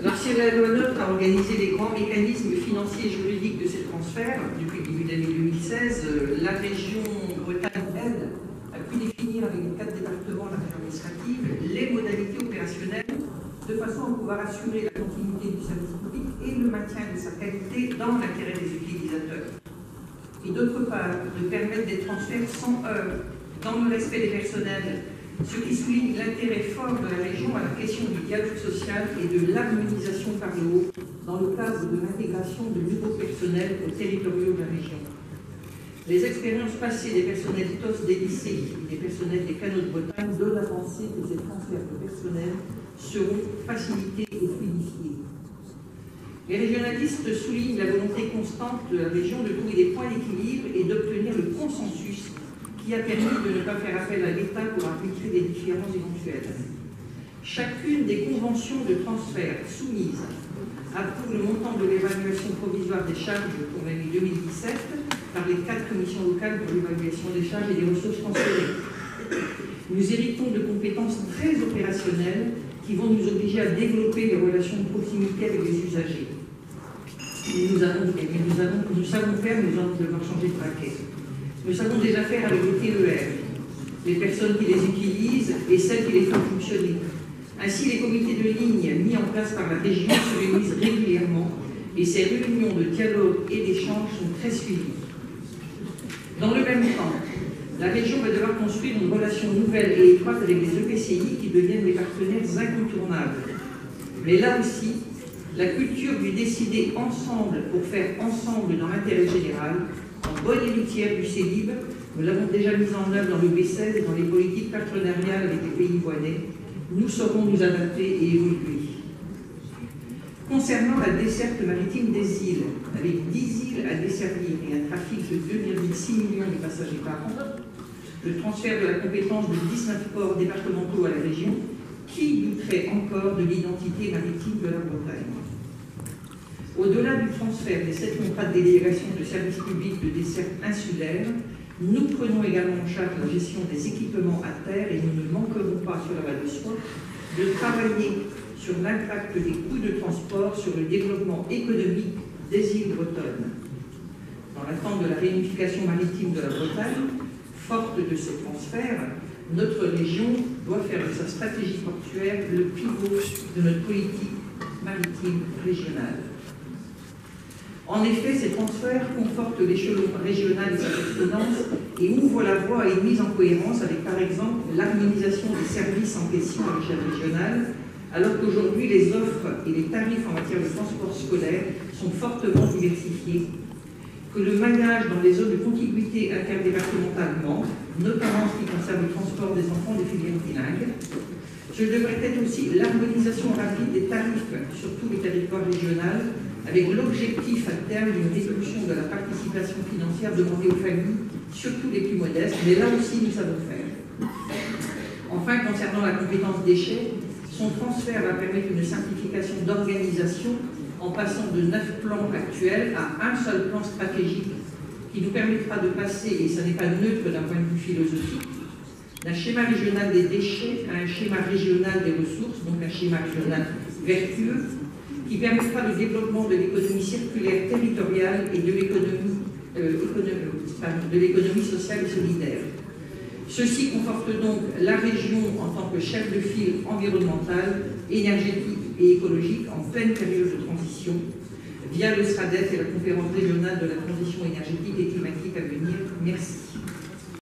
La loi NOTRe a organisé les grands mécanismes financiers et juridiques de ces transferts. Depuis le début de l'année 2016, la région Bretagne, elle, a pu définir avec les 4 départements de la région administrative les modalités opérationnelles de façon à pouvoir assurer la continuité du service public et le maintien de sa qualité dans l'intérêt des utilisateurs. Et d'autre part, de permettre des transferts sans heurts, dans le respect des personnels, ce qui souligne l'intérêt fort de la région à la question du dialogue social et de l'harmonisation par le haut dans le cadre de l'intégration de nouveaux personnels aux territoriaux de la région. Les expériences passées des personnels TOS des lycées et des personnels des canaux de Bretagne donnent à penser que ces transferts de personnel seront facilités et fluidifiés. Les régionalistes soulignent la volonté constante de la région de trouver des points d'équilibre et d'obtenir le consensus qui a permis de ne pas faire appel à l'État pour arbitrer des différends éventuels. Chacune des conventions de transfert soumises approuve le montant de l'évaluation provisoire des charges pour l'année 2017 par les 4 commissions locales pour l'évaluation des charges et des ressources transférées. Nous héritons de compétences très opérationnelles qui vont nous obliger à développer des relations de proximité avec les usagers. Nous savons faire, nous allons devoir changer de braquet. Nous savons déjà faire avec les TER, les personnes qui les utilisent et celles qui les font fonctionner. Ainsi, les comités de ligne mis en place par la région se réunissent régulièrement et ces réunions de dialogue et d'échange sont très suivies. Dans le même temps, la région va devoir construire une relation nouvelle et étroite avec les EPCI qui deviennent des partenaires incontournables. Mais là aussi, la culture du décider ensemble pour faire ensemble dans l'intérêt général, en bonne héritière du CELIB, nous l'avons déjà mise en œuvre dans le B16 et dans les politiques partenariales avec les pays voisins. Nous saurons nous adapter et évoluer. Concernant la desserte maritime des îles, avec 10 îles à desservir et un trafic de 2,6 millions de passagers par an, le transfert de la compétence de 19 ports départementaux à la région, qui douterait encore de l'identité maritime de la Bretagne? Au-delà du transfert des 7 contrats de délégation de services publics de desserte insulaire, nous prenons également en charge la gestion des équipements à terre et nous ne manquerons pas, cela va de soi, de travailler sur l'impact des coûts de transport sur le développement économique des îles bretonnes. Dans l'attente de la réunification maritime de la Bretagne, forte de ces transferts, notre région doit faire de sa stratégie portuaire le pivot de notre politique maritime régionale. En effet, ces transferts confortent l'échelon régional et sa pertinence et ouvrent la voie à une mise en cohérence avec, par exemple, l'harmonisation des services en question à l'échelle régionale, alors qu'aujourd'hui, les offres et les tarifs en matière de transport scolaire sont fortement diversifiés, que le maillage dans les zones de contiguïté interdépartementale manque, notamment en ce qui concerne le transport des enfants des filières bilingues. Ce devrait être aussi l'harmonisation rapide des tarifs sur tout le territoire régional, avec l'objectif à terme d'une réduction de la participation financière demandée aux familles, surtout les plus modestes, mais là aussi nous savons faire. Enfin, concernant la compétence déchets, son transfert va permettre une simplification d'organisation en passant de 9 plans actuels à un seul plan stratégique qui nous permettra de passer, et ce n'est pas neutre d'un point de vue philosophique, d'un schéma régional des déchets à un schéma régional des ressources, donc un schéma régional vertueux, qui permettra le développement de l'économie circulaire territoriale et de l'économie sociale et solidaire. Ceci conforte donc la région en tant que chef de file environnemental, énergétique et écologique en pleine période de transition, via le SRADET et la conférence régionale de la transition énergétique et